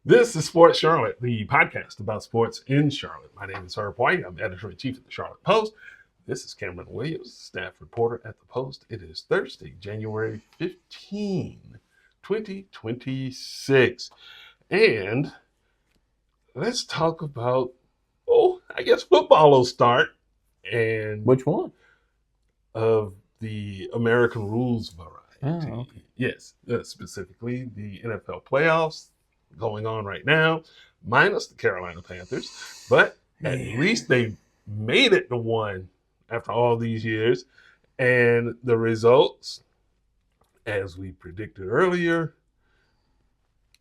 This is Sports Charlotte, the podcast about sports in Charlotte. My name is Herb White. I'm editor-in-chief at the Charlotte Post. This is Cameron Williams, staff reporter at the Post. It is Thursday, January 15, 2026. And let's talk about, I guess football will start. And Which one? of the American rules variety. Oh, okay. Yes, specifically the NFL playoffs going on right now, minus the Carolina Panthers. But at least they made it to one after all these years. And the results, as we predicted earlier,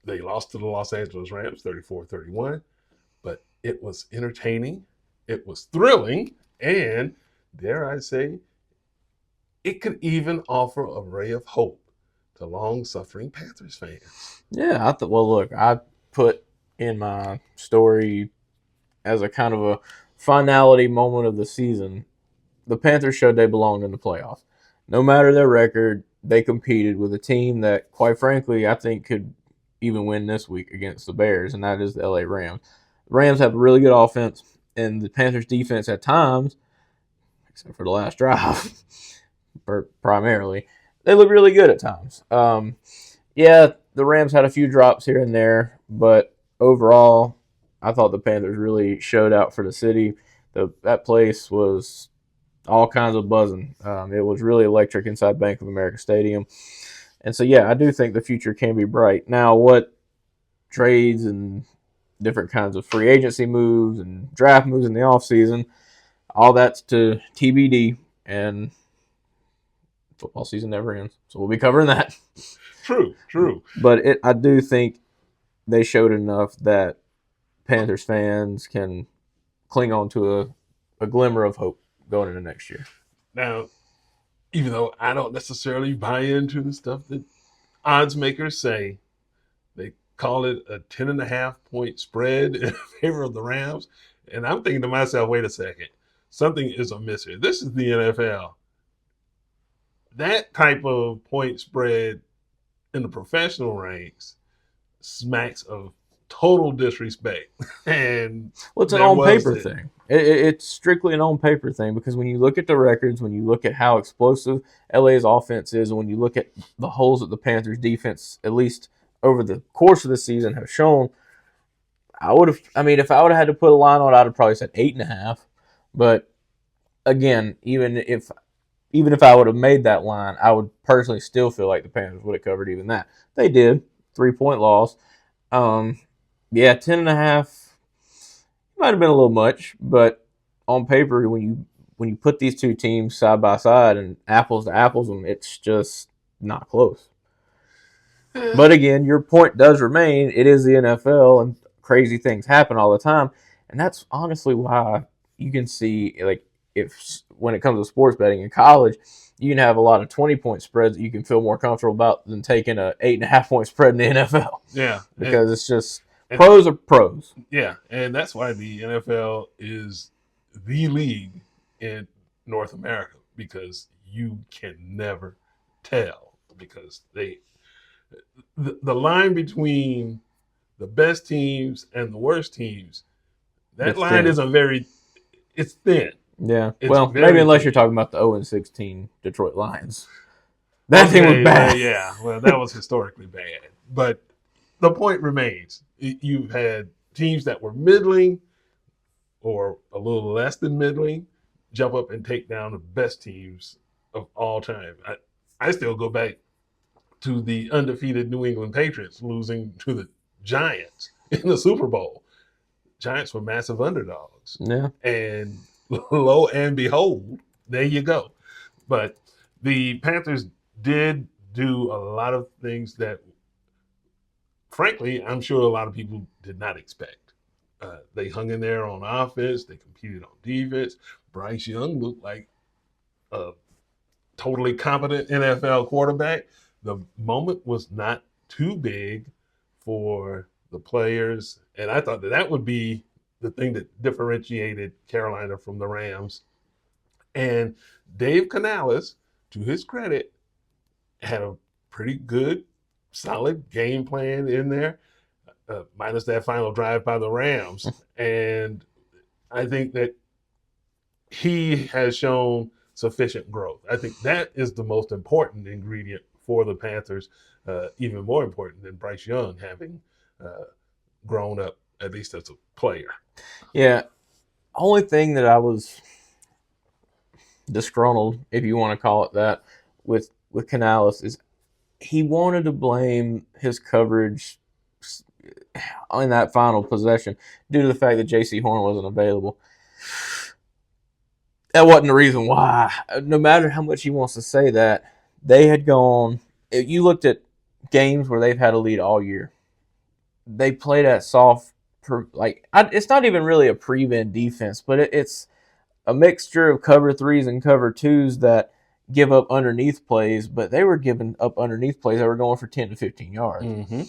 they lost to the Los Angeles Rams 34-31. But it was entertaining, it was thrilling, and dare I say, it could even offer a ray of hope to long-suffering Panthers fans. Yeah, well, look, I put in my story as a kind of a finality moment of the season. The Panthers showed they belonged in the playoffs. No matter their record, they competed with a team that, quite frankly, I think could even win this week against the Bears, and that is the LA Rams. The Rams have a really good offense, and the Panthers' defense at times, except for the last drive, primarily, they look really good at times. Yeah, the Rams had a few drops here and there, but overall, I thought the Panthers really showed out for the city. That place was all kinds of buzzing. It was really electric inside Bank of America Stadium. And so, yeah, I do think the future can be bright. Now, what trades and different kinds of free agency moves and draft moves in the offseason, all that's to TBD, and football season never ends. So we'll be covering that. True. But I do think they showed enough that Panthers fans can cling on to a glimmer of hope going into next year. Now, even though I don't necessarily buy into the stuff that odds makers say, they call it a 10.5 point spread in favor of the Rams. And I'm thinking to myself, wait a second, something is amiss here. This is the NFL. That type of point spread in the professional ranks smacks of total disrespect. And well, it's an on paper thing. It's strictly an on paper thing because when you look at the records, when you look at how explosive LA's offense is, and when you look at the holes that the Panthers' defense, at least over the course of the season, have shown, if I would have had to put a line on it, I'd have probably said 8.5. But again, even if I would have made that line, I would personally still feel like the Panthers would have covered even that. They did. 3-point loss. 10.5 might have been a little much, but on paper, when you put these two teams side by side and apples to apples them, it's just not close. But again, your point does remain. It is the NFL, and crazy things happen all the time, and that's honestly why you can see, like, if when it comes to sports betting in college, you can have a lot of 20-point spreads that you can feel more comfortable about than taking a 8.5-point spread in the NFL. Yeah, because it's just pros are pros. Yeah, and that's why the NFL is the league in North America, because you can never tell, because the line between the best teams and the worst teams, that line isn't it's thin. Yeah, maybe unless you're talking about the 0-16 Detroit Lions. That thing was bad. Well, that was historically bad. But the point remains. You've had teams that were middling or a little less than middling jump up and take down the best teams of all time. I still go back to the undefeated New England Patriots losing to the Giants in the Super Bowl. Giants were massive underdogs. Yeah. And lo and behold, there you go. But the Panthers did do a lot of things that, frankly, I'm sure a lot of people did not expect. They hung in there on offense. They competed on defense. Bryce Young looked like a totally competent NFL quarterback. The moment was not too big for the players, and I thought that would be the thing that differentiated Carolina from the Rams. And Dave Canales, to his credit, had a pretty good, solid game plan in there. minus that final drive by the Rams. And I think that he has shown sufficient growth. I think that is the most important ingredient for the Panthers, even more important than Bryce Young having grown up, at least as a player. Yeah. Only thing that I was disgruntled, if you want to call it that, with Canales is he wanted to blame his coverage in that final possession due to the fact that J.C. Horn wasn't available. That wasn't the reason why. No matter how much he wants to say that, they had gone. If you looked at games where they've had a lead all year, they play that soft, it's not even really a prevent defense, but it's a mixture of cover threes and cover twos that give up underneath plays, but they were giving up underneath plays that were going for 10 to 15 yards. Mm-hmm.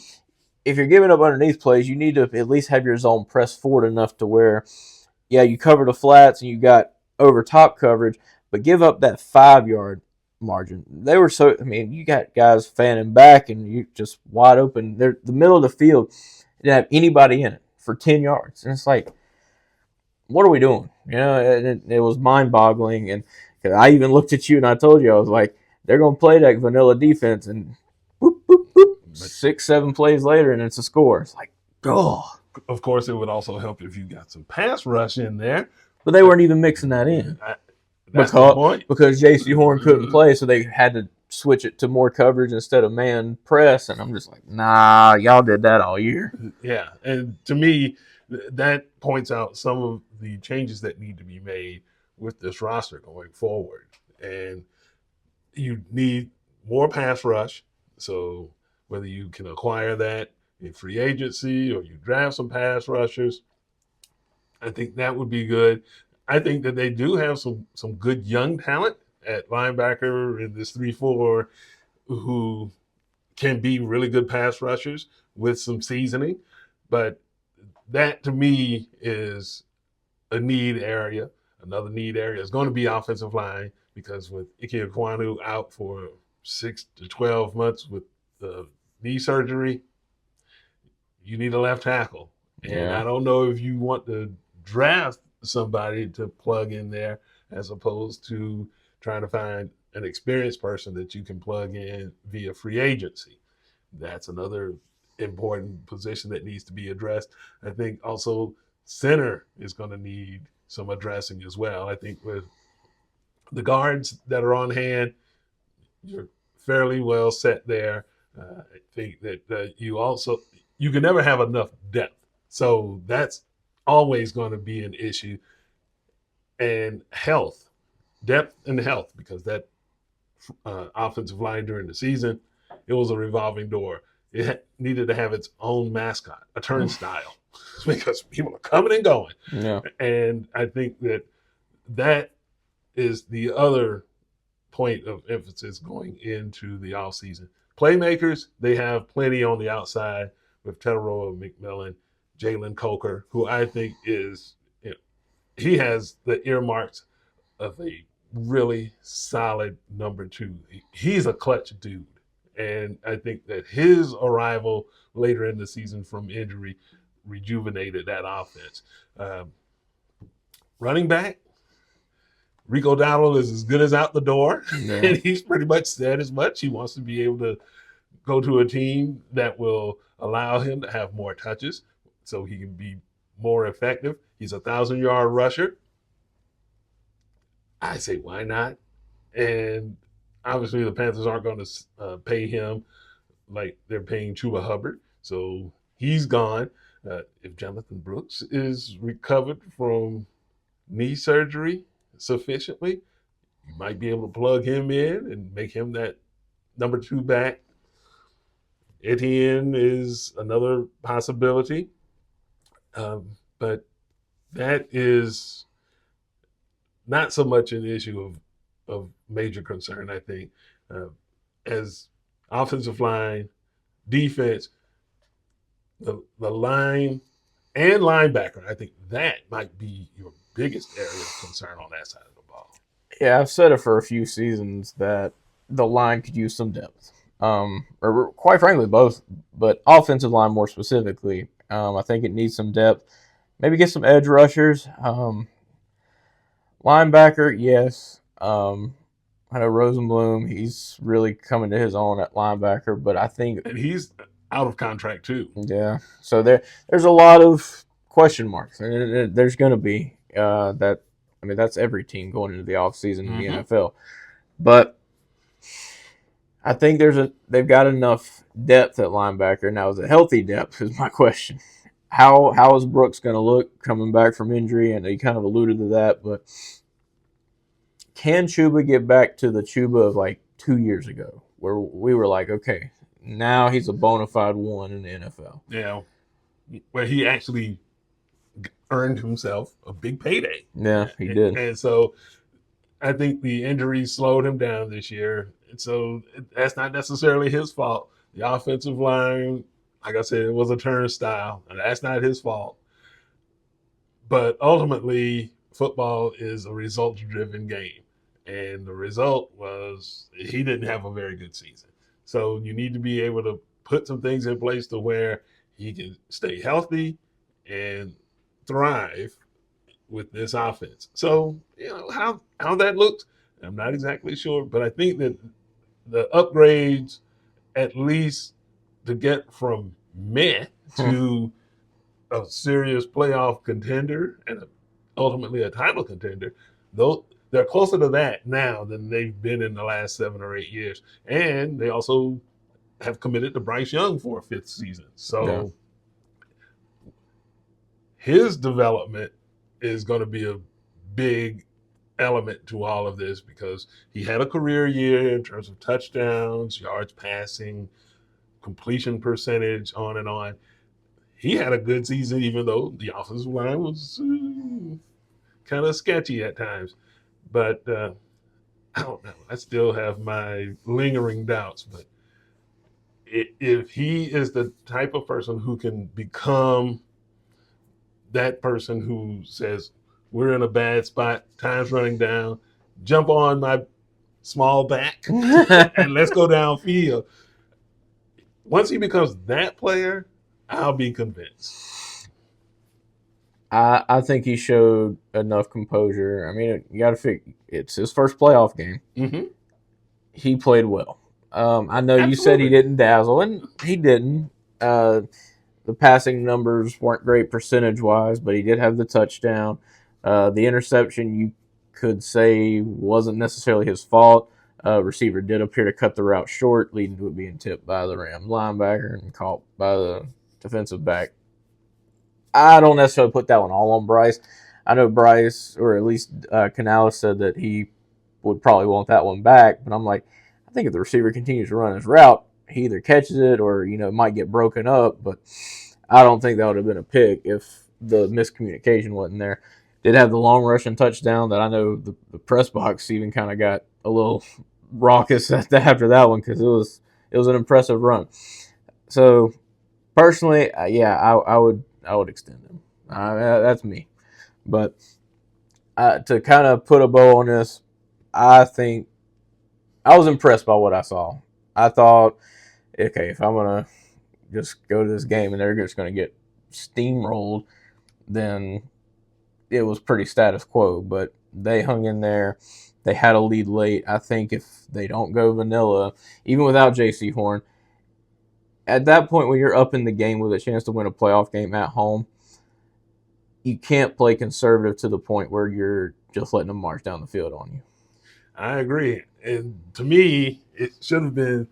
If you're giving up underneath plays, you need to at least have your zone pressed forward enough to where, yeah, you cover the flats and you got over top coverage, but give up that 5-yard margin. They were you got guys fanning back and you just wide open. They're the middle of the field didn't have anybody in it for 10 yards. And it's like, what are we doing? It was mind-boggling. And I even looked at you and I told you, I was like, they're going to play that vanilla defense and boop, boop, boop, 6-7 plays later and it's a score. It's like, oh. Of course, it would also help if you got some pass rush in there. But they weren't even mixing that in. That's the point. Because J.C. Horn couldn't play, so they had to switch it to more coverage instead of man press. And I'm just like, nah, y'all did that all year. Yeah, and to me, that points out some of the changes that need to be made with this roster going forward. And you need more pass rush. So whether you can acquire that in free agency or you draft some pass rushers, I think that would be good. I think that they do have some good young talent at linebacker in this 3-4 who can be really good pass rushers with some seasoning. But that, to me, is a need area. Another need area is going to be offensive line because with Ike Ekwonu out for 6 to 12 months with the knee surgery, you need a left tackle. And I don't know if you want to draft somebody to plug in there as opposed to trying to find an experienced person that you can plug in via free agency. That's another important position that needs to be addressed. I think also center is going to need some addressing as well. I think with the guards that are on hand, you're fairly well set there. I think that you can never have enough depth. So that's always going to be an issue. And depth and health, because that offensive line during the season, it was a revolving door. It needed to have its own mascot, a turnstile, because people are coming and going. Yeah. And I think that is the other point of emphasis going into the offseason. Playmakers, they have plenty on the outside with Teteroa McMillan, Jalen Coker, who I think is, he has the earmarks of a really solid number 2. He's a clutch dude. And I think that his arrival later in the season from injury rejuvenated that offense. Running back, Rico Dowdle is as good as out the door. Yeah. And he's pretty much said as much. He wants to be able to go to a team that will allow him to have more touches so he can be more effective. He's a 1,000-yard rusher. I say, why not? And obviously the Panthers aren't going to pay him like they're paying Chuba Hubbard. So he's gone. If Jonathan Brooks is recovered from knee surgery sufficiently, you might be able to plug him in and make him that number 2 back. Etienne is another possibility. But that is not so much an issue of major concern, I think. As offensive line, defense, the line, and linebacker, I think that might be your biggest area of concern on that side of the ball. Yeah, I've said it for a few seasons that the line could use some depth. or quite frankly, both, but offensive line more specifically. I think it needs some depth. Maybe get some edge rushers. Linebacker, yes. I know Rosenblum, he's really coming to his own at linebacker, but I think, And he's out of contract too. yeah. So there's a lot of question marks, and there's going to be that. I mean, that's every team going into the offseason in the NFL. But I think they've got enough depth at linebacker. Now, is it healthy depth is my question. How is Brooks going to look coming back from injury? And he kind of alluded to that, but can Chuba get back to the Chuba of like 2 years ago, where we were like, okay, now he's a bona fide one in the NFL? Yeah, where he actually earned himself a big payday. Yeah, he did. And so I think the injuries slowed him down this year. And so that's not necessarily his fault. The offensive line, like I said, it was a turnstile, and that's not his fault. But ultimately, football is a results-driven game. And the result was he didn't have a very good season. So you need to be able to put some things in place to where he can stay healthy and thrive with this offense. So, how that looks, I'm not exactly sure, but I think that the upgrades, at least to get from meh to a serious playoff contender and ultimately a title contender, though they're closer to that now than they've been in the last 7 or 8 years. And they also have committed to Bryce Young for a 5th season. So his development is going to be a big element to all of this because he had a career year in terms of touchdowns, yards passing, completion percentage, on and on. He had a good season, even though the offensive line was kind of sketchy at times. But I don't know. I still have my lingering doubts. But if he is the type of person who can become that person who says, we're in a bad spot, time's running down, jump on my small back and let's go downfield. Once he becomes that player, I'll be convinced. I think he showed enough composure. I mean, you got to figure it's his first playoff game. Mm-hmm. He played well. I know you said he didn't dazzle, and he didn't. The passing numbers weren't great percentage-wise, but he did have the touchdown. The interception, you could say, wasn't necessarily his fault. Receiver did appear to cut the route short, leading to it being tipped by the Rams linebacker and caught by the defensive back. I don't necessarily put that one all on Bryce. I know Bryce, or at least Canales, said that he would probably want that one back, but I'm like, I think if the receiver continues to run his route, he either catches it or, it might get broken up, but I don't think that would have been a pick if the miscommunication wasn't there. Did have the long rushing touchdown that I know the press box even kind of got a little raucous after that one because it was an impressive run. So personally, I would extend him. That's me. But to kind of put a bow on this, I think I was impressed by what I saw. I thought, okay, if I'm going to just go to this game and they're just going to get steamrolled, then it was pretty status quo. But they hung in there. They had a lead late. I think if they don't go vanilla, even without J.C. Horn, at that point when you're up in the game with a chance to win a playoff game at home, you can't play conservative to the point where you're just letting them march down the field on you. I agree. And to me, it should have been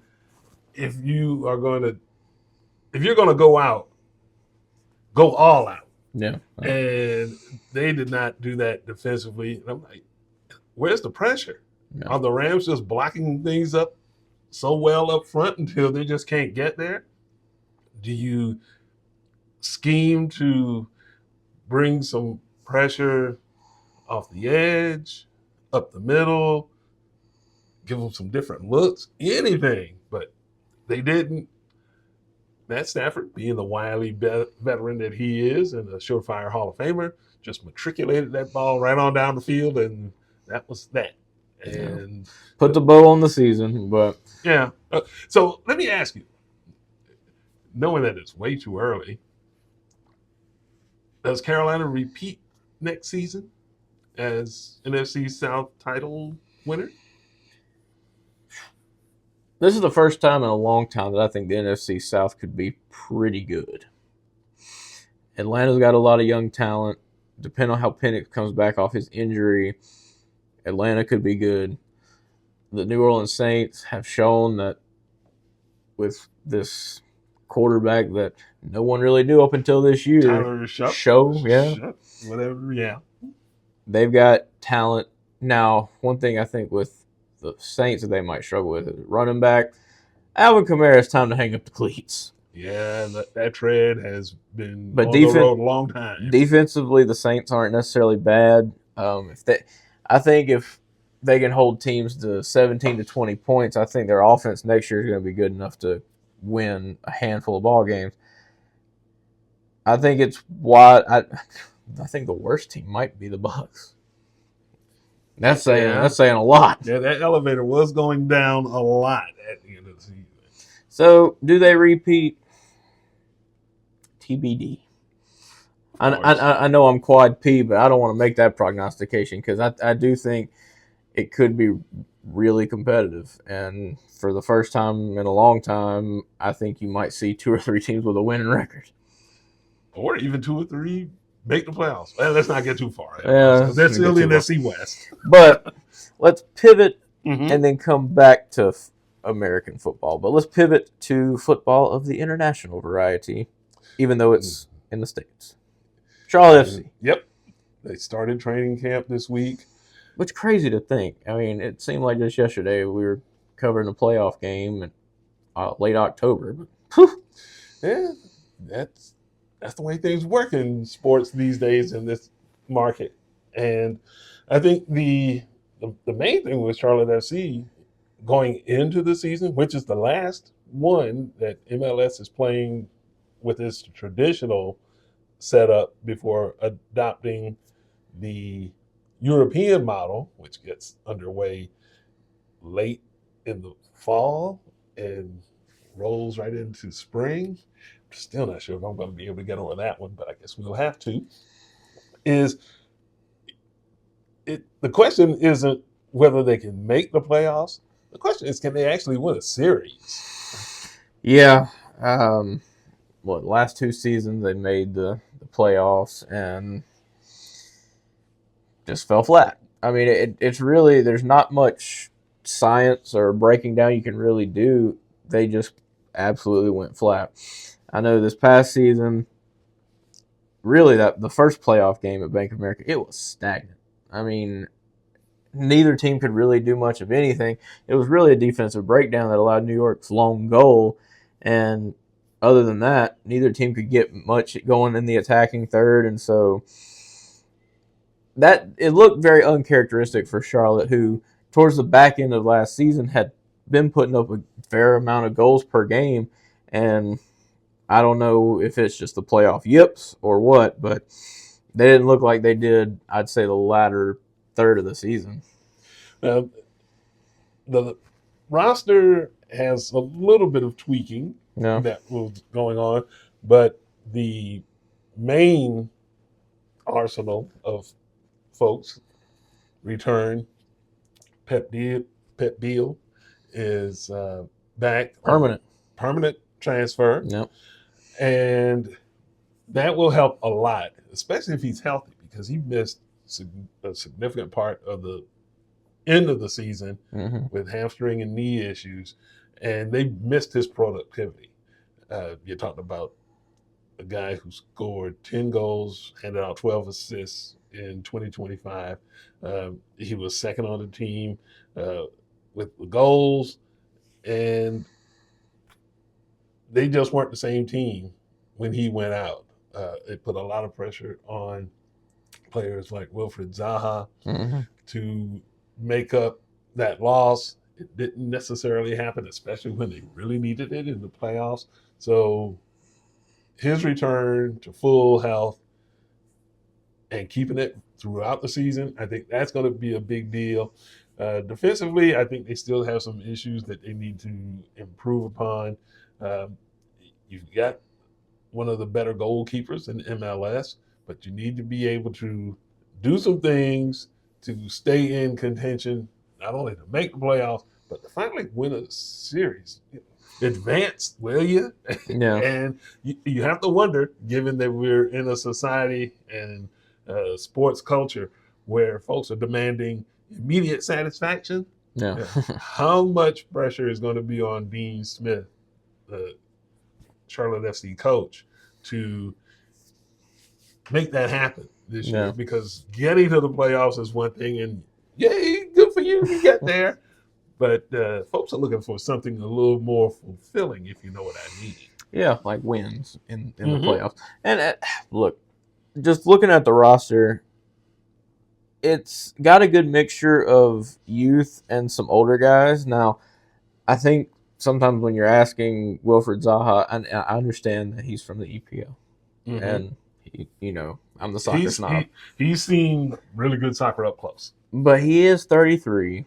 if you're going to go out, go all out. Yeah. And they did not do that defensively. And I'm like, where's the pressure? Yeah. Are the Rams just blocking things up so well up front until they just can't get there? Do you scheme to bring some pressure off the edge, up the middle, give them some different looks, anything? But they didn't. Matt Stafford, being the wily veteran that he is and a surefire Hall of Famer, just matriculated that ball right on down the field, and that was that. And put the bow on the season. But yeah. So let me ask you, knowing that it's way too early, does Carolina repeat next season as NFC South title winner? this is the first time in a long time that I think the NFC South could be pretty good. Atlanta's got a lot of young talent. Depending on how Penix comes back off his injury, Atlanta could be good. The New Orleans Saints have shown that with this quarterback that no one really knew up until this year, Tyler whatever, yeah. They've got talent. Now, one thing I think with the Saints that they might struggle with is running back. Alvin Kamara, it's time to hang up the cleats. Yeah, that tread has been But on the road a long time. Defensively, the Saints aren't necessarily bad. I think if they can hold teams to 17 to 20 points, I think their offense next year is going to be good enough to win a handful of ball games. I think it's why I think the worst team might be the Bucs. That's saying a lot. Yeah, that elevator was going down a lot at the end of the season. So, do they repeat? TBD. I know I'm quad P, but I don't want to make that prognostication because I do think it could be really competitive. And for the first time in a long time, I think you might see 2 or 3 teams with a winning record. Or even 2 or 3 make the playoffs. Well, let's not get too far. Yeah, they're still in the NFC West. But let's pivot and then come back to American football. But let's pivot to football of the international variety, even though it's in the States. Charlotte FC. Yep. They started training camp this week. Which crazy to think. I mean, it seemed like just yesterday we were covering a playoff game in late October. But, yeah, that's the way things work in sports these days in this market. And I think the main thing with Charlotte FC going into the season, which is the last one that MLS is playing with its traditional setup before adopting the European model, which gets underway late in the fall and rolls right into spring. Still not sure if I'm going to be able to get over that one, but I guess we'll have to. The question isn't whether they can make the playoffs. The question is, can they actually win a series? Yeah. Last 2 seasons they made the playoffs and just fell flat. I mean, it's really, there's not much science or breaking down you can really do. They just absolutely went flat. I know this past season, really the first playoff game at Bank of America, it was stagnant. I mean, neither team could really do much of anything. It was really a defensive breakdown that allowed New York's lone goal, and other than that, neither team could get much going in the attacking third, and so that it looked very uncharacteristic for Charlotte, who towards the back end of last season had been putting up a fair amount of goals per game, and I don't know if it's just the playoff yips or what, but they didn't look like they did, I'd say, the latter third of the season. The roster has a little bit of tweaking that was going on, but the main arsenal of folks return. Pep Beal is back. Permanent transfer. Yep. And that will help a lot, especially if he's healthy, because he missed a significant part of the end of the season with hamstring and knee issues, and they missed his productivity. You're talking about a guy who scored 10 goals, handed out 12 assists in 2025. He was second on the team with the goals, and they just weren't the same team when he went out. It put a lot of pressure on players like Wilfred Zaha to make up that loss. It didn't necessarily happen, especially when they really needed it in the playoffs. So his return to full health and keeping it throughout the season, I think that's going to be a big deal. Defensively, I think they still have some issues that they need to improve upon. Um, you've got one of the better goalkeepers in MLS, but you need to be able to do some things to stay in contention, not only to make the playoffs, but to finally win a series. Advance, will you? Yeah. And you have to wonder, given that we're in a society and sports culture where folks are demanding immediate satisfaction, Yeah. how much pressure is going to be on Dean Smith, the Charlotte FC coach, to make that happen this year? Yeah. Because getting to the playoffs is one thing, and yay, good for you, you get there. But folks are looking for something a little more fulfilling, if you know what I mean. Yeah, like wins in the Mm-hmm. playoffs. And look, just looking at the roster, it's got a good mixture of youth and some older guys. Now, I think sometimes when you're asking Wilfred Zaha, I understand that he's from the EPL, Mm-hmm. and I'm the soccer snob, He's seen really good soccer up close. but he is 33.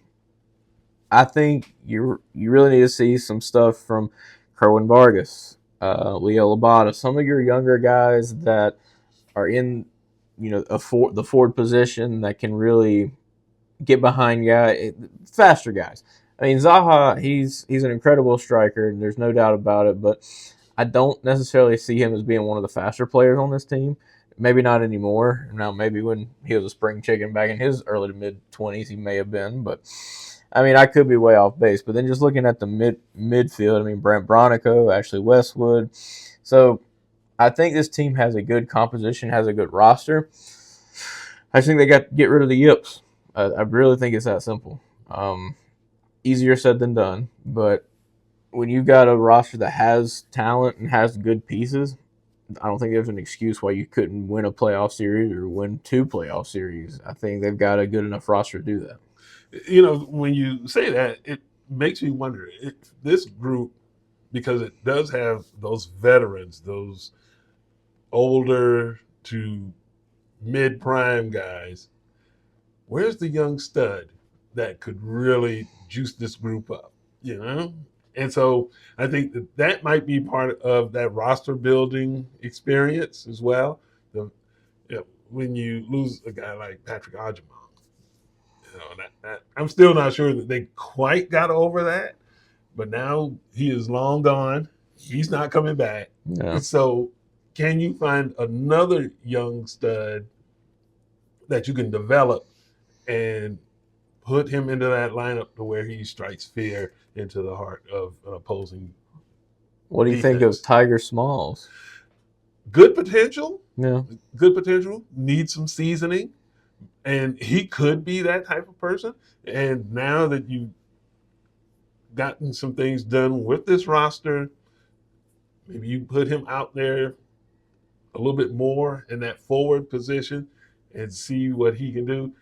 I think you really need to see some stuff from Kerwin Vargas, Leo Labata, some of your younger guys that are in the forward position that can really get behind faster guys. I mean, Zaha, he's an incredible striker, and there's no doubt about it. But I don't necessarily see him as being one of the faster players on this team. Maybe not anymore. Now, maybe when he was a spring chicken back in his early to mid 20s, he may have been. But I mean, I could be way off base. But then just looking at the midfield, I mean, Brent Bronico, Ashley Westwood. So I think this team has a good composition, has a good roster. I just think they got to get rid of the yips. I really think it's that simple. Easier said than done, but when you've got a roster that has talent and has good pieces, I don't think there's an excuse why you couldn't win a playoff series or win 2 playoff series. I think they've got a good enough roster to do that. You know, when you say that, it makes me wonder if this group, because it does have those veterans, those older to mid-prime guys, where's the young stud that could really juice this group up, you know? And so I think that might be part of that roster building experience as well. When you lose a guy like Patrick Ajimon, I'm still not sure that they quite got over that, but now he is long gone. He's not coming back. Yeah. So can you find another young stud that you can develop and put him into that lineup to where he strikes fear into the heart of an opposing What do you think of Tiger Smalls? Good potential. Yeah. Good potential. Needs some seasoning. And he could be that type of person. And now that you've gotten some things done with this roster, maybe you put him out there a little bit more in that forward position and see what he can do.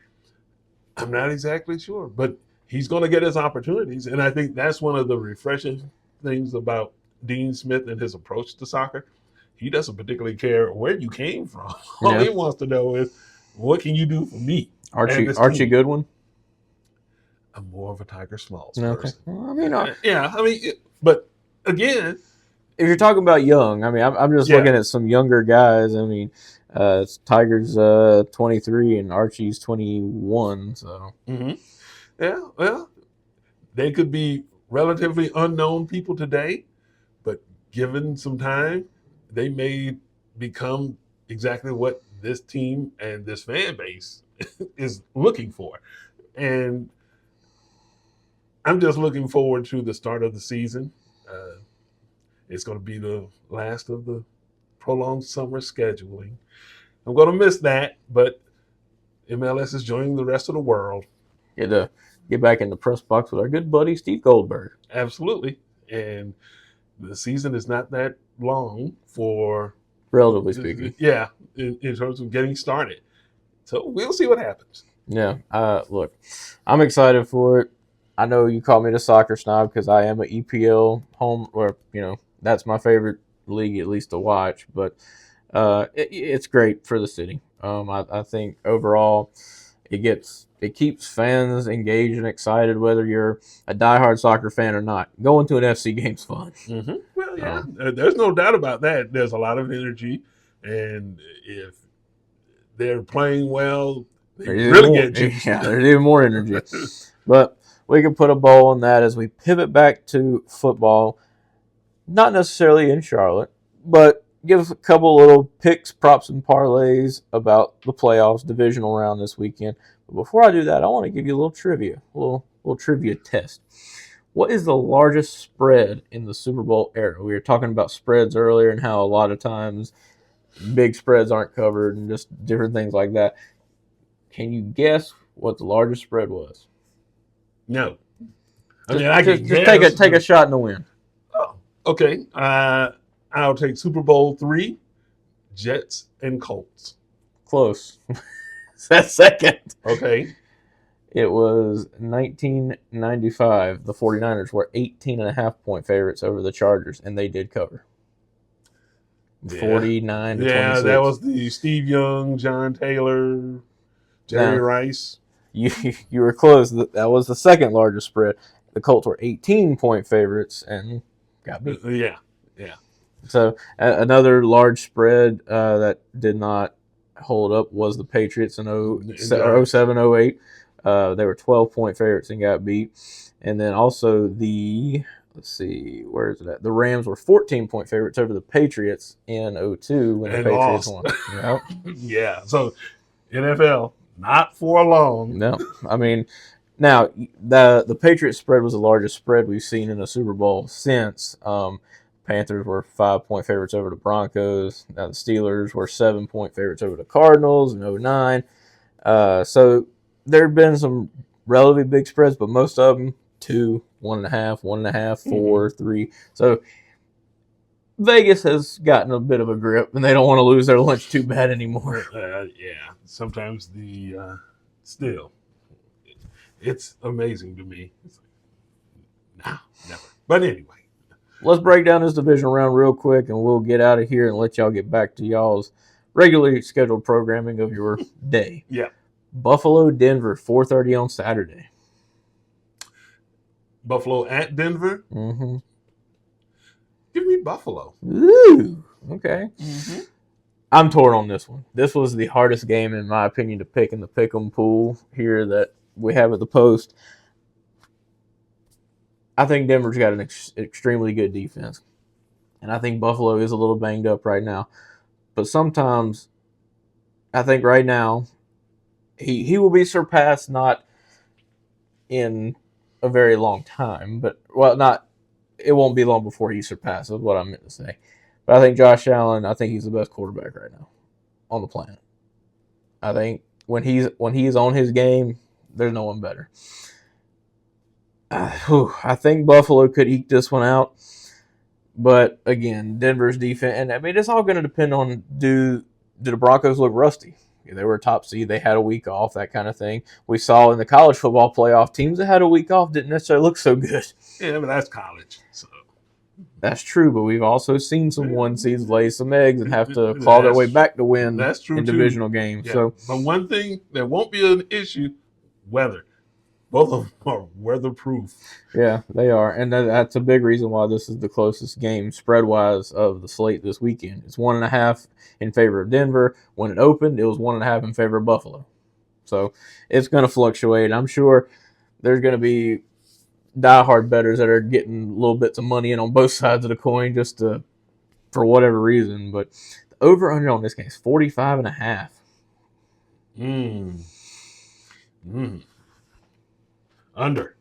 I'm not exactly sure, but he's going to get his opportunities. And I think that's one of the refreshing things about Dean Smith and his approach to soccer. He doesn't particularly care where you came from. All he wants to know is, what can you do for me? Archie Goodwin? I'm more of a Tiger Smalls Okay. person. Well, but again, if you're talking about young, I mean, I'm just looking at some younger guys. I mean, Tiger's 23 and Archie's 21. So yeah, well, they could be relatively unknown people today, but given some time, they may become exactly what this team and this fan base is looking for. And I'm just looking forward to the start of the season. It's going to be the last of the prolonged summer scheduling. I'm going to miss that, but MLS is joining the rest of the world. Get back in the press box with our good buddy Steve Goldberg. Absolutely. And the season is not that long for... Relatively speaking. Yeah, in terms of getting started. So we'll see what happens. Yeah. Look, I'm excited for it. I know you call me the soccer snob because I am an EPL home, or that's my favorite league, at least to watch. But it's great for the city. I think overall, it keeps fans engaged and excited, whether you're a diehard soccer fan or not. Going to an FC game's fun. Mm-hmm. Well, yeah, there's no doubt about that. There's a lot of energy, and if they're playing well, they really get juiced. Yeah, there's even more energy. But we can put a bow on that as we pivot back to football. Not necessarily in Charlotte, but give us a couple little picks, props, and parlays about the playoffs, divisional round this weekend. But before I do that, I want to give you a little trivia, a little trivia test. What is the largest spread in the Super Bowl era? We were talking about spreads earlier and how a lot of times big spreads aren't covered and just different things like that. Can you guess what the largest spread was? No. Just take a shot in the wind. Oh, okay. I'll take Super Bowl III, Jets and Colts. Close. That's second. Okay. It was 1995. The 49ers were 18.5-point favorites over the Chargers, and they did cover. 49 to 26. Yeah, that was the Steve Young, John Taylor, Jerry Rice. You were close. That was the second largest spread. The Colts were 18-point favorites and got beat. Yeah. So another large spread that did not hold up was the Patriots in 07-08. They were 12-point favorites and got beat. And then also let's see, where is it at? The Rams were 14-point favorites over the Patriots in 02 when the Patriots won. Yep. Yeah, so NFL, not for long. No, I mean, now the Patriots spread was the largest spread we've seen in a Super Bowl since. Panthers were 5-point favorites over the Broncos. Now the Steelers were 7-point favorites over the Cardinals in 09. So there have been some relatively big spreads, but most of them 2, 1.5, 1.5, 4, 3. So Vegas has gotten a bit of a grip, and they don't want to lose their lunch too bad anymore. Yeah, sometimes still, it's amazing to me. It's like, nah, never. But anyway. Let's break down this divisional round real quick, and we'll get out of here and let y'all get back to y'all's regularly scheduled programming of your day. Yeah. Buffalo, Denver, 4:30 on Saturday. Buffalo at Denver? Mm-hmm. Give me Buffalo. Ooh, okay. Mm-hmm. I'm torn on this one. This was the hardest game, in my opinion, to pick in the pick'em pool here that we have at the Post. I think Denver's got an extremely good defense. And I think Buffalo is a little banged up right now. But sometimes, I think right now, he will be surpassed not in a very long time. It won't be long before he surpasses what I meant to say. But I think Josh Allen, he's the best quarterback right now on the planet. I think when he's on his game, there's no one better. I think Buffalo could eke this one out. But, again, Denver's defense, and I mean, it's all going to depend on do the Broncos look rusty? They were a top seed. They had a week off, that kind of thing. We saw in the college football playoff, teams that had a week off didn't necessarily look so good. Yeah, but that's college. So. That's true, but we've also seen some one seeds lay some eggs and have to claw their way back to win in divisional games. Yeah. So, but one thing that won't be an issue, weather. Both of them are weatherproof. Yeah, they are. And that's a big reason why this is the closest game spread-wise of the slate this weekend. It's 1.5 in favor of Denver. When it opened, it was 1.5 in favor of Buffalo. So it's going to fluctuate. I'm sure there's going to be diehard bettors that are getting little bits of money in on both sides of the coin for whatever reason. But the over-under on this game is 45.5. Under.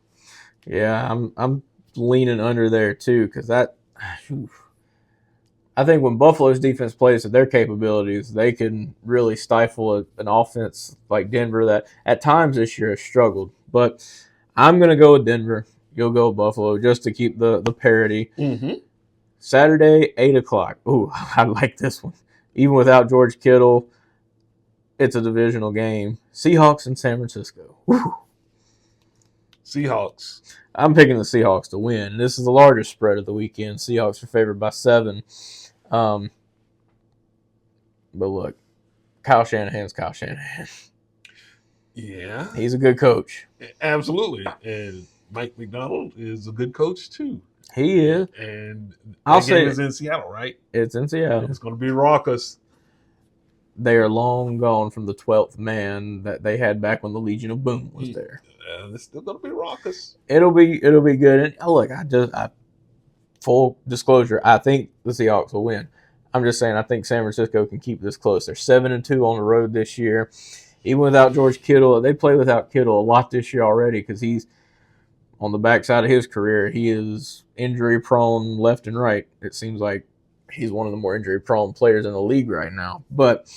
Yeah, I'm leaning under there too because I think when Buffalo's defense plays to their capabilities, they can really stifle an offense like Denver that at times this year has struggled. But I'm going to go with Denver. You'll go with Buffalo just to keep the parity. Mm-hmm. Saturday, 8 o'clock. Ooh, I like this one. Even without George Kittle, it's a divisional game. Seahawks in San Francisco. Woo. Seahawks. I'm picking the Seahawks to win. This is the largest spread of the weekend. Seahawks are favored by 7. But look, Kyle Shanahan's Kyle Shanahan. Yeah, He's a good coach. absolutely. And Mike McDonald is a good coach too. He is. And I'll that game say is in Seattle, right? it's in Seattle. It's going to be raucous. They are long gone from the 12th man that they had back when the Legion of Boom was there. It's still going to be raucous. It'll be good. And look, full disclosure, I think the Seahawks will win. I'm just saying I think San Francisco can keep this close. They're 7-2 on the road this year. Even without George Kittle, they play without Kittle a lot this year already because he's on the backside of his career. He is injury prone left and right. It seems like he's one of the more injury prone players in the league right now. But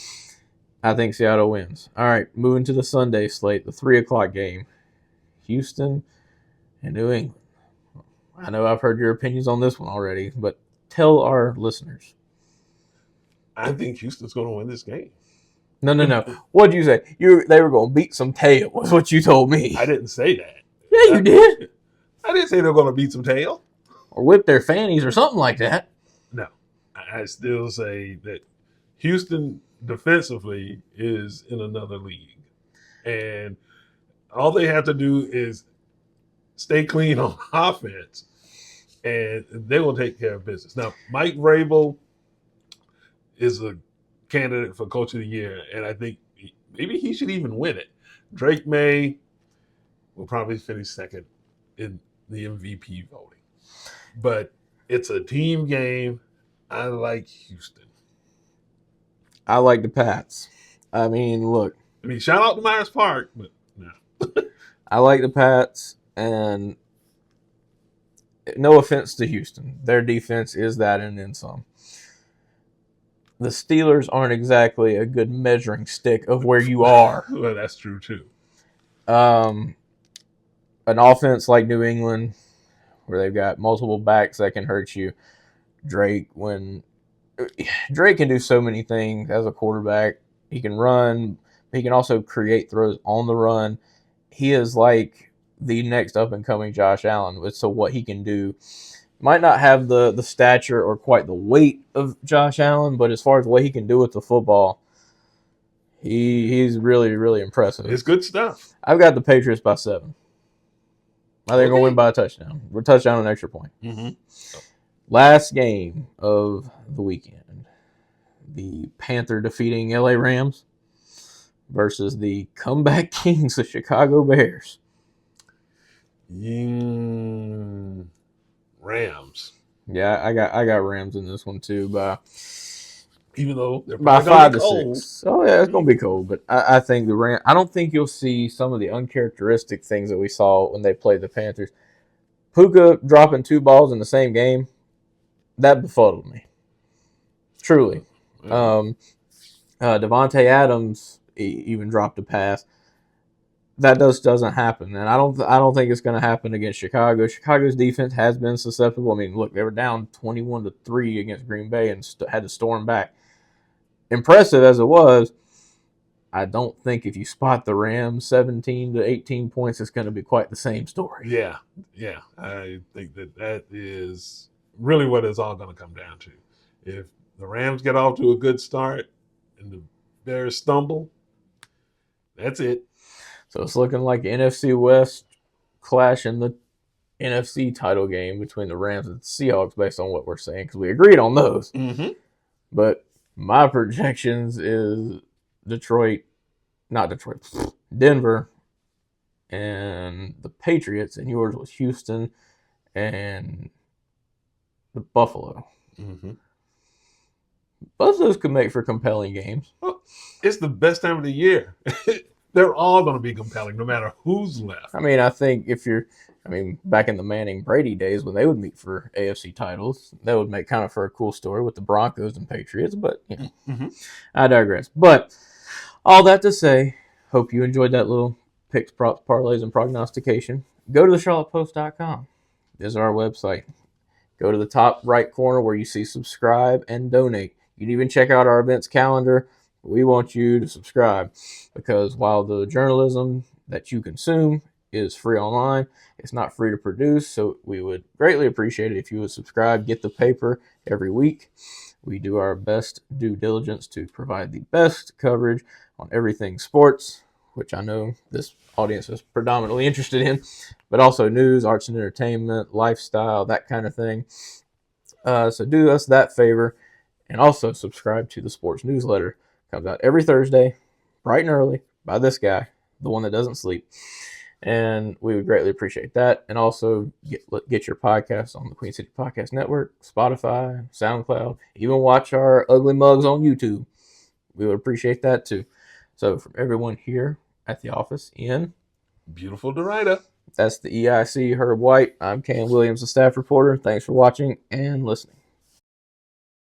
I think Seattle wins. All right, moving to the Sunday slate, the 3:00 game. Houston and New England. I know I've heard your opinions on this one already, but tell our listeners. I think Houston's going to win this game. No. What'd you say? They were going to beat some tail, was what you told me. I didn't say that. Yeah, you did. I didn't say they're going to beat some tail. Or whip their fannies or something like that. No. I still say that Houston defensively is in another league. And all they have to do is stay clean on offense, and they will take care of business. Now, Mike Vrabel is a candidate for Coach of the Year, and I think maybe he should even win it. Drake May will probably finish second in the MVP voting. But it's a team game. I like Houston. I like the Pats. I mean, look. Shout out to Myers Park, but no. I like the Pats, and no offense to Houston. Their defense is that and then some. The Steelers aren't exactly a good measuring stick of where you are. Well, that's true, too. An offense like New England, where they've got multiple backs that can hurt you. Drake can do so many things as a quarterback. He can run. He can also create throws on the run. He is like the next up-and-coming Josh Allen with what he can do. Might not have the stature or quite the weight of Josh Allen, but as far as what he can do with the football, he's really, really impressive. It's good stuff. I've got the Patriots by 7. I think they're going to win by a touchdown. We're touchdown and an extra point. Mm-hmm. Last game of the weekend. The Panther defeating LA Rams versus the comeback kings, the Chicago Bears. Rams. Yeah, I got Rams in this one too even though they're by 5 to cold. 6. Oh yeah, it's gonna be cold, but I think the Rams. I don't think you'll see some of the uncharacteristic things that we saw when they played the Panthers. Puka dropping 2 balls in the same game, that befuddled me. Truly. Devontae Adams even dropped a pass. That doesn't happen, and I don't think it's going to happen against Chicago. Chicago's defense has been susceptible. I mean, look, they were down 21-3 against Green Bay and had to storm back. Impressive as it was, I don't think if you spot the Rams 17 to 18 points, it's going to be quite the same story. Yeah. I think that is really what it's all going to come down to. If the Rams get off to a good start and the Bears stumble, that's it. So it's looking like NFC West clash in the NFC title game between the Rams and the Seahawks based on what we're saying, because we agreed on those. Mm-hmm. But my projections is Denver and the Patriots, and yours was Houston and the Buffalo. Mm-hmm. Both of those could make for compelling games. Well, it's the best time of the year. They're all going to be compelling, no matter who's left. I mean, I think back in the Manning Brady days when they would meet for AFC titles, that would make kind of for a cool story with the Broncos and Patriots. But I digress. But all that to say, hope you enjoyed that little picks, props, parlays, and prognostication. Go to thecharlottepost.com. This is our website. Go to the top right corner where you see subscribe and donate. You can even check out our events calendar. We want you to subscribe because while the journalism that you consume is free online, it's not free to produce. So we would greatly appreciate it if you would subscribe, get the paper every week. We do our best due diligence to provide the best coverage on everything sports, which I know this audience is predominantly interested in, but also news, arts and entertainment, lifestyle, that kind of thing. So do us that favor and also subscribe to the sports newsletter. Comes out every Thursday, bright and early, by this guy, the one that doesn't sleep. And we would greatly appreciate that. And also get your podcasts on the Queen City Podcast Network, Spotify, SoundCloud, even watch our ugly mugs on YouTube. We would appreciate that too. So from everyone here at the office in beautiful Derrida, that's the EIC Herb White. I'm Cam Williams, the staff reporter. Thanks for watching and listening.